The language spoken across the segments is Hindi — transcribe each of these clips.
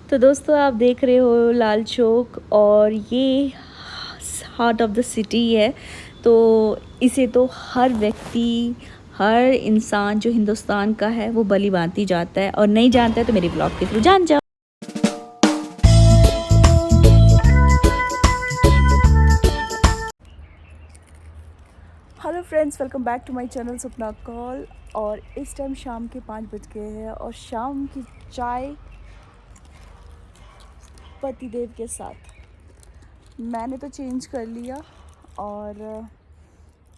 तो दोस्तों आप देख रहे हो लाल चौक और ये हार्ट ऑफ द सिटी है। तो इसे तो हर व्यक्ति, हर इंसान जो हिंदुस्तान का है वो भली भांति जाता है, और नहीं जानता है तो मेरे ब्लॉग के थ्रू जान जाओ। Hello friends, welcome back to my channel Sapna call. और इस टाइम शाम के 5 बज गए हैं और शाम की चाय पतिदेव के साथ मैंने तो चेंज कर लिया और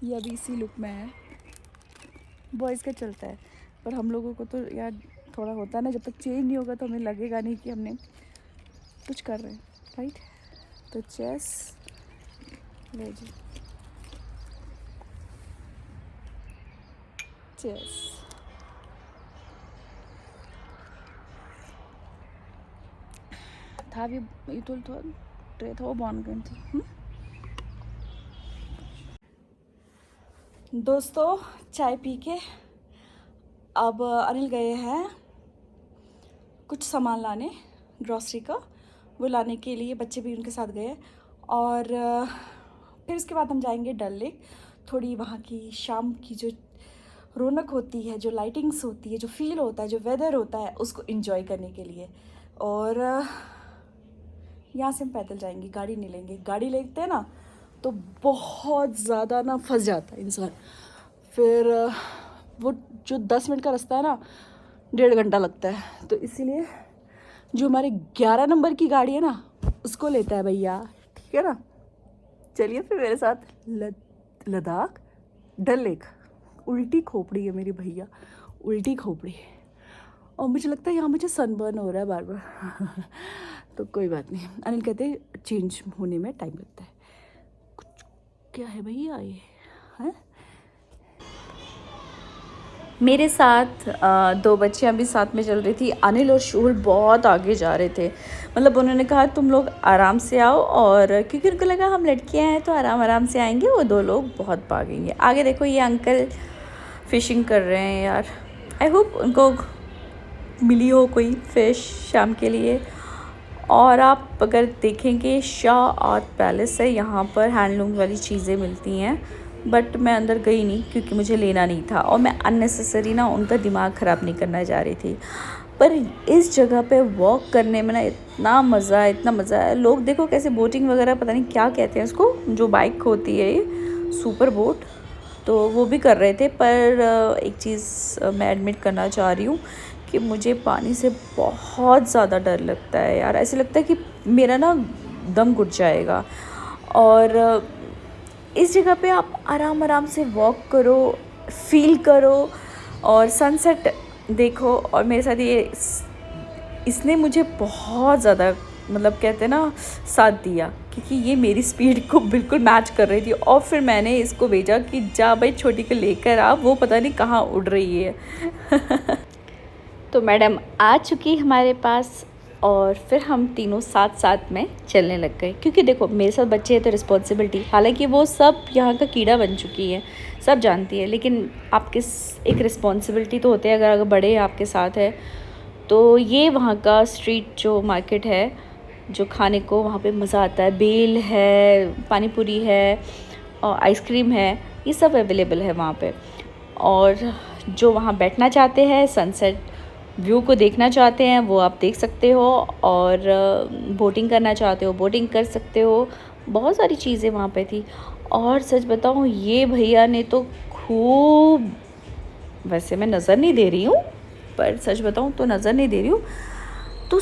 ये अभी इसी लुक में है। बॉयज़ का चलता है, पर हम लोगों को तो यार थोड़ा होता है ना, जब तक चेंज नहीं होगा तो हमें लगेगा नहीं कि हमने कुछ कर रहे हैं, राइट। तो चेस ले जी, चेस। था भी ये तो ट्रे था वो बॉन गई थी। दोस्तों चाय पी के अब अनिल गए हैं कुछ सामान लाने, ग्रॉसरी का, वो लाने के लिए बच्चे भी उनके साथ गए। और फिर उसके बाद हम जाएंगे डल लेक। थोड़ी वहाँ की शाम की जो रौनक होती है, जो लाइटिंग्स होती है, जो फील होता है, जो वेदर होता है, उसको एंजॉय करने के लिए। और यहाँ से हम पैदल जाएंगे, गाड़ी नहीं लेंगे। गाड़ी लेते हैं ना तो बहुत ज़्यादा ना फंस जाता है इंसान। फिर वो जो 10 मिनट का रास्ता है ना, 1.5 घंटा लगता है। तो इसीलिए जो हमारे 11 नंबर की गाड़ी है ना, उसको लेता है भैया, ठीक है ना। चलिए फिर मेरे साथ लद्दाख डल लेक। उल्टी खोपड़ी है मेरी भैया, उल्टी खोपड़ी। और मुझे लगता है यहाँ मुझे सनबर्न हो रहा है बार बार तो कोई बात नहीं। अनिल कहते हैं चेंज होने में टाइम लगता है। कुछ क्या है भैया ये है। मेरे साथ 2 बच्चियाँ भी साथ में चल रही थी। अनिल और शुहुल बहुत आगे जा रहे थे, मतलब उन्होंने कहा तुम लोग आराम से आओ, और क्योंकि उनको लगा हम लड़कियाँ हैं तो आराम आराम से आएंगे। वो 2 लोग बहुत भागेंगे। आगे देखो ये अंकल फ़िशिंग कर रहे हैं यार। आई होप उनको मिली हो कोई फ़िश शाम के लिए। और आप अगर देखेंगे शाह आर्ट पैलेस है, यहाँ पर हैंडलूम वाली चीज़ें मिलती हैं। बट मैं अंदर गई नहीं क्योंकि मुझे लेना नहीं था, और मैं अननेसेसरी ना उनका दिमाग ख़राब नहीं करना चाह रही थी। पर इस जगह पे वॉक करने में ना इतना मज़ा है, इतना मज़ा है। लोग देखो कैसे बोटिंग वगैरह, पता नहीं क्या कहते हैं उसको, जो बाइक होती है ये सुपर बोट, तो वो भी कर रहे थे। पर एक चीज़ मैं एडमिट करना चाह रही हूँ कि मुझे पानी से बहुत ज़्यादा डर लगता है यार। ऐसे लगता है कि मेरा ना दम घुट जाएगा। और इस जगह पे आप आराम आराम से वॉक करो, फील करो और सनसेट देखो। और मेरे साथ ये इसने मुझे बहुत ज़्यादा, मतलब कहते हैं ना, साथ दिया, क्योंकि ये मेरी स्पीड को बिल्कुल मैच कर रही थी। और फिर मैंने इसको भेजा कि जा भाई छोटी को लेकर आ, वो पता नहीं कहाँ उड़ रही है तो मैडम आ चुकी हमारे पास, और फिर हम तीनों साथ साथ में चलने लग गए। क्योंकि देखो मेरे साथ बच्चे हैं तो रिस्पॉन्सिबिलिटी, हालांकि वो सब यहाँ का कीड़ा बन चुकी है, सब जानती है, लेकिन आपके एक रिस्पॉन्सिबिलिटी तो होते हैं अगर बड़े आपके साथ है। तो ये वहाँ का स्ट्रीट जो मार्केट है, जो खाने को वहाँ पे मज़ा आता है। बेल है, पानी पूरी है और आइसक्रीम है, ये सब अवेलेबल है वहाँ पे। और जो वहाँ बैठना चाहते हैं, सनसेट व्यू को देखना चाहते हैं, वो आप देख सकते हो। और बोटिंग करना चाहते हो, बोटिंग कर सकते हो। बहुत सारी चीज़ें वहाँ पे थी। और सच बताऊँ, ये भैया ने तो खूब, वैसे मैं नज़र नहीं दे रही हूँ, पर सच बताऊँ तो नज़र नहीं दे रही हूँ, तो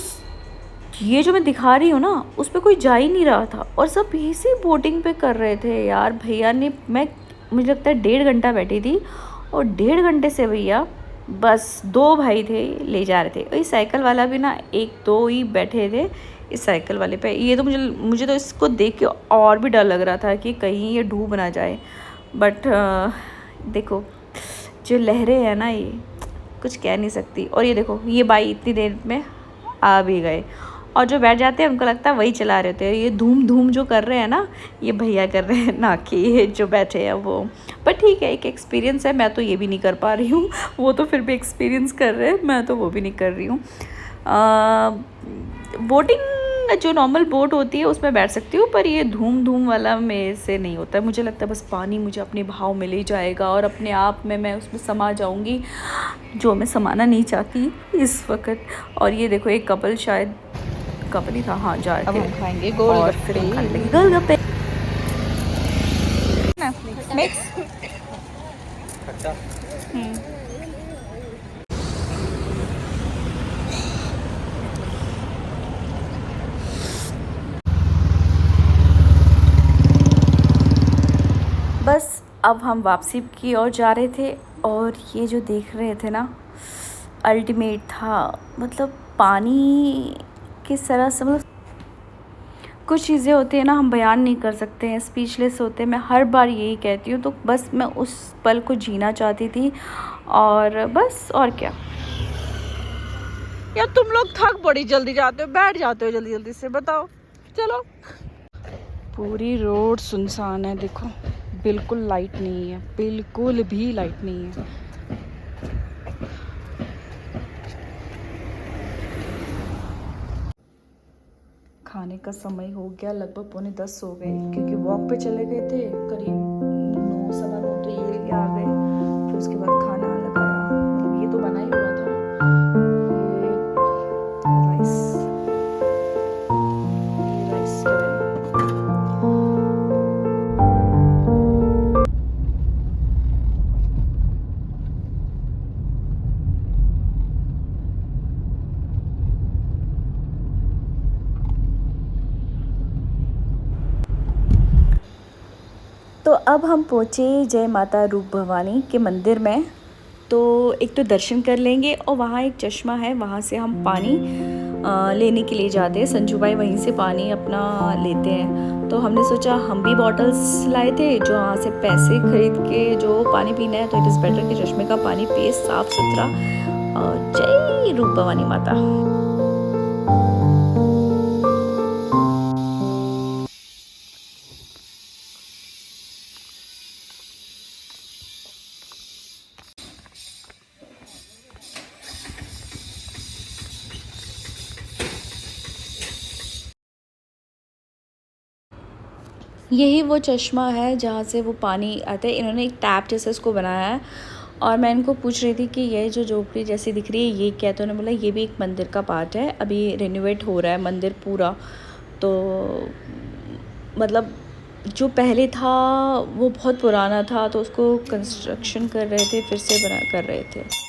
ये जो मैं दिखा रही हूँ ना, उस पर कोई जा ही नहीं रहा था और सब इसी बोटिंग पे कर रहे थे यार। भैया ने, मुझे लगता है 1.5 घंटा बैठी थी, और 1.5 घंटे से भैया बस 2 भाई थे ले जा रहे थे। और ये साइकिल वाला भी ना 1-2 ही बैठे थे इस साइकिल वाले पे। ये तो मुझे तो इसको देख के और भी डर लग रहा था कि कहीं ये डूब ना जाए। बट देखो जो लहरें हैं ना, ये कुछ कह नहीं सकती। और ये देखो ये भाई इतनी देर में आ भी गए, और जो बैठ जाते हैं उनको लगता है वही चला रहे थे। ये धूम धूम जो कर रहे हैं ना, ये भैया कर रहे हैं, ना कि ये जो बैठे हैं वो। पर ठीक है, एक एक्सपीरियंस है। मैं तो ये भी नहीं कर पा रही हूँ, वो तो फिर भी एक्सपीरियंस कर रहे हैं, मैं तो वो भी नहीं कर रही हूँ। बोटिंग जो नॉर्मल बोट होती है उसमें बैठ सकती हूँ, पर ये धूम धूम वाला मेरे से नहीं होता है। मुझे लगता है बस पानी मुझे अपने भाव में ले जाएगा और अपने आप में मैं उसमें समा जाऊँगी, जो मैं समाना नहीं चाहती इस वक्त। और ये देखो एक कपल, शायद कपल ही था, हाँ, जा रहे थे। खाएंगे और फिर हम खाने लगे गोलगप्पे। मिक्स। बस अब हम वापसी की ओर जा रहे थे और ये जो देख रहे थे ना, अल्टीमेट था। मतलब पानी किस तरह से, मतलब कुछ चीज़ें होती हैं ना, हम बयान नहीं कर सकते हैं, स्पीचलेस होते हैं। मैं हर बार यही कहती हूँ, तो बस मैं उस पल को जीना चाहती थी और बस, और क्या। यार तुम लोग थक बड़ी जल्दी जाते हो, बैठ जाते हो जल्दी जल्दी से, बताओ। चलो। पूरी रोड सुनसान है, देखो बिल्कुल लाइट नहीं है, बिल्कुल भी लाइट नहीं है। खाने का समय हो गया, लगभग 9:45 हो गए, क्योंकि वॉक पे चले गए थे करीब 9 सवा 9, तो ये आ गए। फिर उसके बाद खाना लगाया, मतलब ये तो बना ही हुआ था। ये राइस तो अब हम पहुँचे जय माता रूप भवानी के मंदिर में। तो एक तो दर्शन कर लेंगे और वहाँ एक चश्मा है, वहाँ से हम पानी लेने के लिए जाते हैं। संजू भाई वहीं से पानी अपना लेते हैं, तो हमने सोचा हम भी बॉटल्स लाए थे, जो वहाँ से पैसे खरीद के जो पानी पीना है, तो इट इज़ बेटर कि चश्मे का पानी पिए, साफ़ सुथरा। और जय रूप भवानी माता। यही वो चश्मा है जहाँ से वो पानी आता है। इन्होंने एक टैप जैसे इसको बनाया है, और मैं इनको पूछ रही थी कि ये जो झोपड़ी जैसी दिख रही है ये क्या है, तो उन्होंने बोला ये भी एक मंदिर का पार्ट है, अभी रिनोवेट हो रहा है मंदिर पूरा। तो मतलब जो पहले था वो बहुत पुराना था, तो उसको कंस्ट्रक्शन कर रहे थे, फिर से बना कर रहे थे।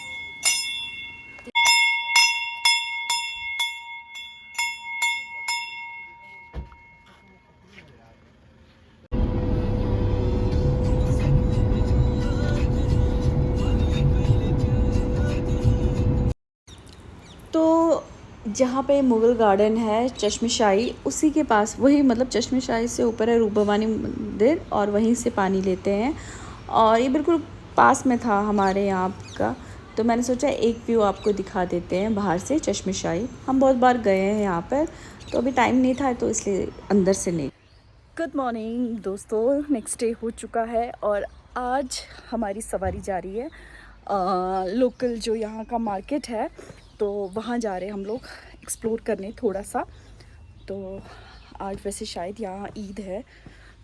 तो जहाँ पे मुग़ल गार्डन है चश्मशाही, उसी के पास, वही मतलब चश्मशाही से ऊपर है रूप भवानी मंदिर, और वहीं से पानी लेते हैं। और ये बिल्कुल पास में था हमारे यहाँ का, तो मैंने सोचा एक व्यू आपको दिखा देते हैं बाहर से चश्मशाही। हम बहुत बार गए हैं यहाँ पर, तो अभी टाइम नहीं था, तो इसलिए अंदर से नहीं। गुड मॉर्निंग दोस्तों, नेक्स्ट डे हो चुका है और आज हमारी सवारी जा रही है लोकल जो यहाँ का मार्केट है, तो वहाँ जा रहे हैं हम लोग एक्सप्लोर करने थोड़ा सा। तो आज वैसे शायद यहाँ ईद है,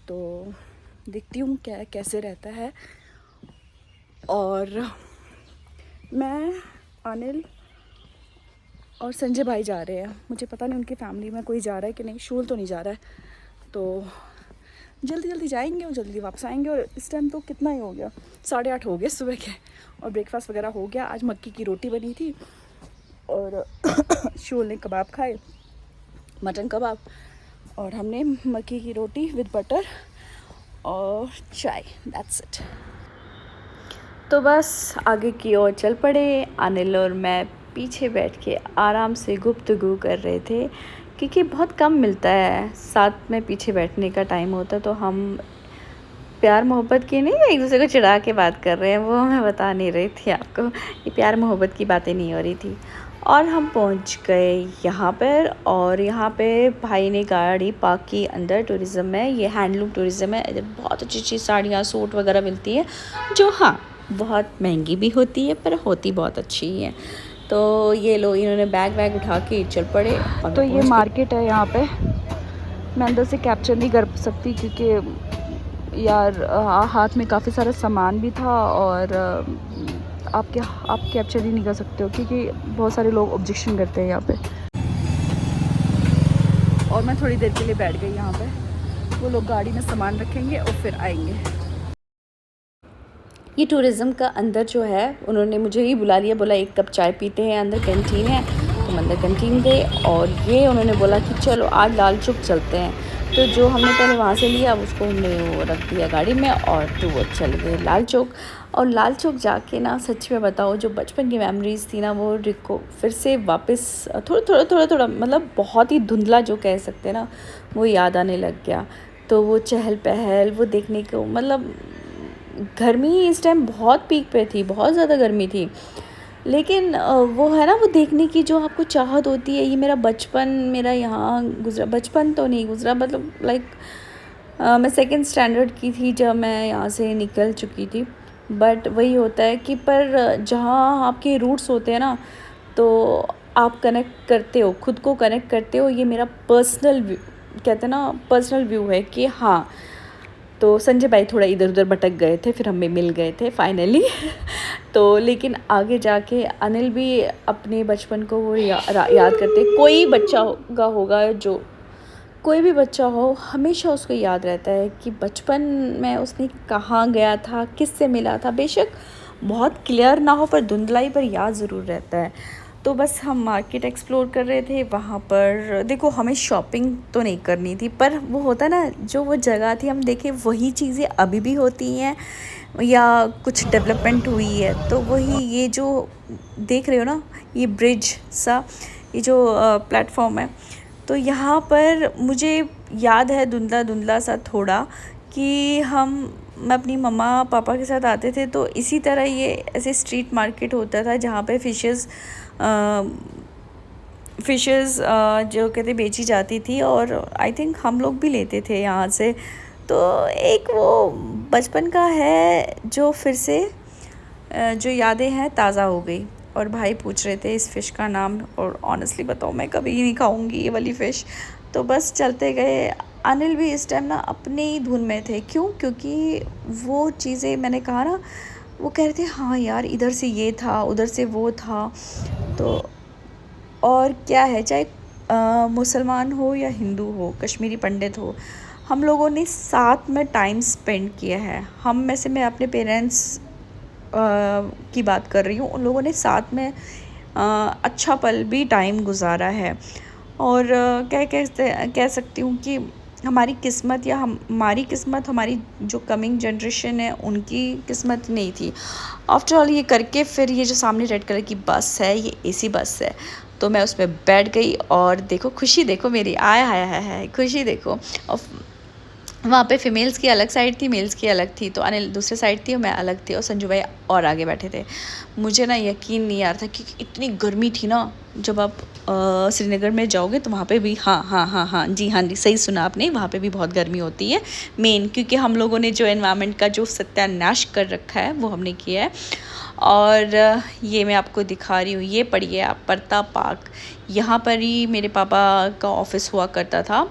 तो देखती हूँ क्या कैसे रहता है। और मैं, अनिल और संजय भाई जा रहे हैं। मुझे पता नहीं उनकी फैमिली में कोई जा रहा है कि नहीं, शूल तो नहीं जा रहा है। तो जल्दी जल्दी जाएंगे और जल्दी वापस आएंगे। और इस टाइम तो कितना ही हो गया, 8:30 हो गए सुबह के, और ब्रेकफास्ट वगैरह हो गया। आज मक्की की रोटी बनी थी और शूल ने कबाब खाए, मटन कबाब, और हमने मक्की की रोटी विद बटर और चाय, दैट्स इट। तो बस आगे की ओर चल पड़े। अनिल और मैं पीछे बैठ के आराम से गुफ्तगू कर रहे थे, क्योंकि बहुत कम मिलता है साथ में पीछे बैठने का टाइम होता, तो हम प्यार मोहब्बत की नहीं, एक दूसरे को चिढ़ा के बात कर रहे हैं, वो मैं बता नहीं रही थी आपको। ये प्यार मोहब्बत की बातें नहीं हो रही थी। और हम पहुंच गए यहाँ पर, और यहाँ पे भाई ने गाड़ी पार्क की अंदर। टूरिज़्म में, ये हैंडलूम टूरिज़्म है, इधर बहुत अच्छी अच्छी साड़ियाँ सूट वगैरह मिलती हैं, जो हाँ बहुत महंगी भी होती है, पर होती बहुत अच्छी ही है। तो ये लो, इन्होंने बैग वैग उठा के चल पड़े। और तो मैं ये पहुंच गई। मार्केट है यहाँ पे, मैं अंदर से कैप्चर नहीं कर सकती क्योंकि यार हाथ में काफ़ी सारा सामान भी था और आप कैप्चर ही नहीं कर सकते हो क्योंकि बहुत सारे लोग ऑब्जेक्शन करते हैं यहाँ पे। और मैं थोड़ी देर के लिए बैठ गई यहाँ पे, वो लोग गाड़ी में सामान रखेंगे और फिर आएंगे। ये टूरिज़्म का अंदर जो है, उन्होंने मुझे ही बुला लिया, बोला एक कप चाय पीते हैं, अंदर कैंटीन है। तो अंदर कैंटीन गए और ये उन्होंने बोला कि चलो आज लाल चौक चलते हैं। तो जो हमने पहले वहाँ से लिया उसको हमने वो रख दिया गाड़ी में और तो वो चल गए लाल चौक। और लाल चौक जाके ना सच में बताओ, जो बचपन की मेमोरीज़ थी ना वो रिको फिर से वापस थोड़ा मतलब बहुत ही धुंधला जो कह सकते हैं ना, वो याद आने लग गया। तो वो चहल पहल वो देखने को, मतलब गर्मी इस टाइम बहुत पीक पे थी, बहुत ज़्यादा गर्मी थी, लेकिन वो है ना, वो देखने की जो आपको चाहत होती है। ये मेरा बचपन मेरा यहाँ गुजरा, बचपन तो नहीं गुजरा, मतलब लाइक मैं सेकंड स्टैंडर्ड की थी जब मैं यहाँ से निकल चुकी थी। बट वही होता है कि पर जहाँ आपके रूट्स होते हैं ना, तो आप कनेक्ट करते हो, खुद को कनेक्ट करते हो। ये मेरा पर्सनल व्यू, कहते हैं ना, पर्सनल व्यू है कि हाँ। तो संजय भाई थोड़ा इधर उधर भटक गए थे, फिर हमें मिल गए थे फाइनली। तो लेकिन आगे जाके अनिल भी अपने बचपन को वो याद करते। कोई बच्चा होगा जो, कोई भी बच्चा हो, हमेशा उसको याद रहता है कि बचपन में उसने कहाँ गया था, किससे मिला था। बेशक बहुत क्लियर ना हो पर धुंधलाई पर याद ज़रूर रहता है। तो बस हम मार्केट एक्सप्लोर कर रहे थे। वहाँ पर देखो, हमें शॉपिंग तो नहीं करनी थी, पर वो होता ना, जो वो जगह थी हम देखे वही चीज़ें अभी भी होती हैं या कुछ डेवलपमेंट हुई है। तो वही ये जो देख रहे हो ना, ये ब्रिज सा, ये जो प्लेटफॉर्म है, तो यहाँ पर मुझे याद है धुंधला धुंधला सा थोड़ा कि मैं अपनी मम्मा पापा के साथ आते थे। तो इसी तरह ये ऐसे स्ट्रीट मार्केट होता था जहाँ पे फ़िशेस जो कहते बेची जाती थी, और आई थिंक हम लोग भी लेते थे यहाँ से। तो एक वो बचपन का है जो फिर से जो यादें हैं ताज़ा हो गई। और भाई पूछ रहे थे इस फ़िश का नाम, और ऑनेस्टली बताओ मैं कभी नहीं खाऊंगी ये वाली फ़िश। तो बस चलते गए। अनिल भी इस टाइम ना अपने ही धुन में थे। क्यों? क्योंकि वो चीज़ें मैंने कहा ना, वो कह रहे थे हाँ यार इधर से ये था, उधर से वो था। तो और क्या है, चाहे मुसलमान हो या हिंदू हो, कश्मीरी पंडित हो, हम लोगों ने साथ में टाइम स्पेंड किया है। हम में से, मैं अपने पेरेंट्स की बात कर रही हूँ, उन लोगों ने साथ में अच्छा पल भी टाइम गुजारा है। और कह सकती हूँ कि हमारी किस्मत, या हमारी किस्मत, हमारी जो कमिंग जनरेशन है उनकी किस्मत नहीं थी। आफ्टर ऑल ये करके फिर ये जो सामने रेड कलर की बस है, ये एसी बस है, तो मैं उसमें बैठ गई। और देखो खुशी, देखो मेरी, आया है खुशी देखो। और वहाँ पे फ़ीमेल्स की अलग साइड थी, मेल्स की अलग थी। तो अनिल दूसरे साइड थी और मैं अलग थी, और संजू भाई और आगे बैठे थे। मुझे ना यकीन नहीं आ रहा था क्योंकि इतनी गर्मी थी ना। जब आप श्रीनगर में जाओगे तो वहाँ पे भी, हाँ जी सही सुना आपने, वहाँ पे भी बहुत गर्मी होती है मेन, क्योंकि हम लोगों ने जो एनवायरनमेंट का जो सत्यानाश कर रखा है वो हमने किया है। और ये मैं आपको दिखा रही हूँ, ये पढ़िए आप, परता पार्क। यहाँ पर ही मेरे पापा का ऑफिस हुआ करता था,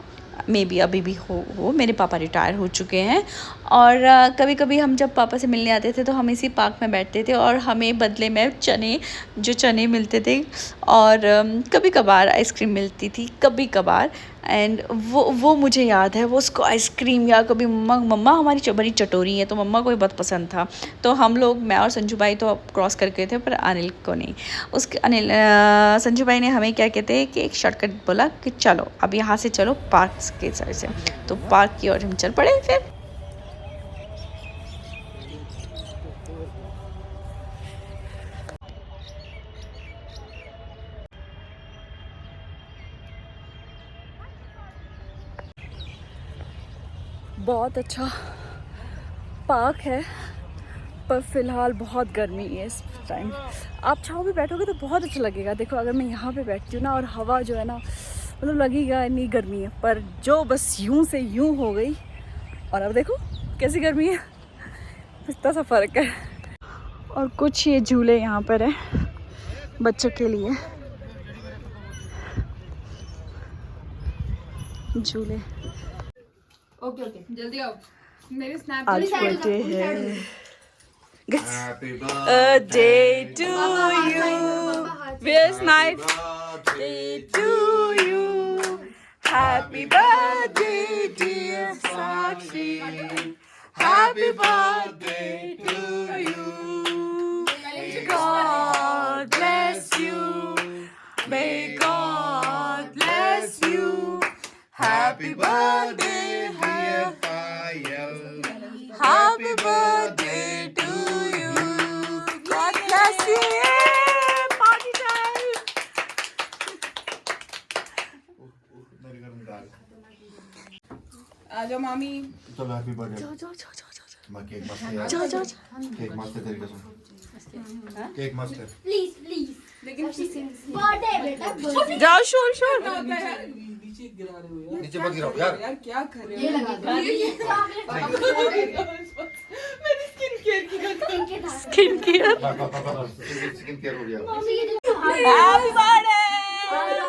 मे बी अभी भी हो, मेरे पापा रिटायर हो चुके हैं। और कभी कभी हम जब पापा से मिलने आते थे तो हम इसी पार्क में बैठते थे, और हमें बदले में चने मिलते थे, और कभी कभार आइसक्रीम मिलती थी, कभी कभार। एंड वो मुझे याद है, वो उसको आइसक्रीम, या कभी मम्मा हमारी बड़ी चटोरी है तो मम्मा को भी बहुत पसंद था। तो हम लोग, मैं और संजू भाई तो क्रॉस कर गए थे, पर अनिल को नहीं। संजू भाई ने हमें क्या कहते हैं कि एक शॉर्टकट बोला कि चलो अब यहाँ से चलो पार्क के साइड से। तो पार्क की ओर हम चल पड़े। फिर बहुत अच्छा पार्क है, पर फ़िलहाल बहुत गर्मी है इस टाइम। आप छाँव में बैठोगे तो बहुत अच्छा लगेगा। देखो अगर मैं यहाँ पे बैठती हूँ ना, और हवा जो है ना, मतलब लगेगा इतनी गर्मी है, पर जो बस यूं से यूं हो गई, और अब देखो कैसी गर्मी है, इतना सा फ़र्क है। और कुछ ये झूले यहाँ पर है, बच्चों के लिए झूले। ओके जल्दी आओ, मेरे स्नैप आज बर्थडे है। Happy birthday to you. Where's knife? Birthday to you. Happy birthday dear Sakshi. Happy birthday to you. God bless you. May God bless you. Happy birthday dear Payal. Happy birthday to you. God bless you. Party time. आ जाओ मामी। चलो हैप्पी बर्थडे। जाओ। मैं केक मस्त है। जाओ। केक मस्त है तेरे कसम। केक मस्त है। प्लीज लेकिन बर्थडे बेटा birthday। जाओ शोर। नीचे मत गिराओ यार। यार क्या कर रहे ये हो? लगा मेरी स्किन केयर की इनके था स्किन केयर। स्किन केयर हो गया। मम्मी ये Happy birthday.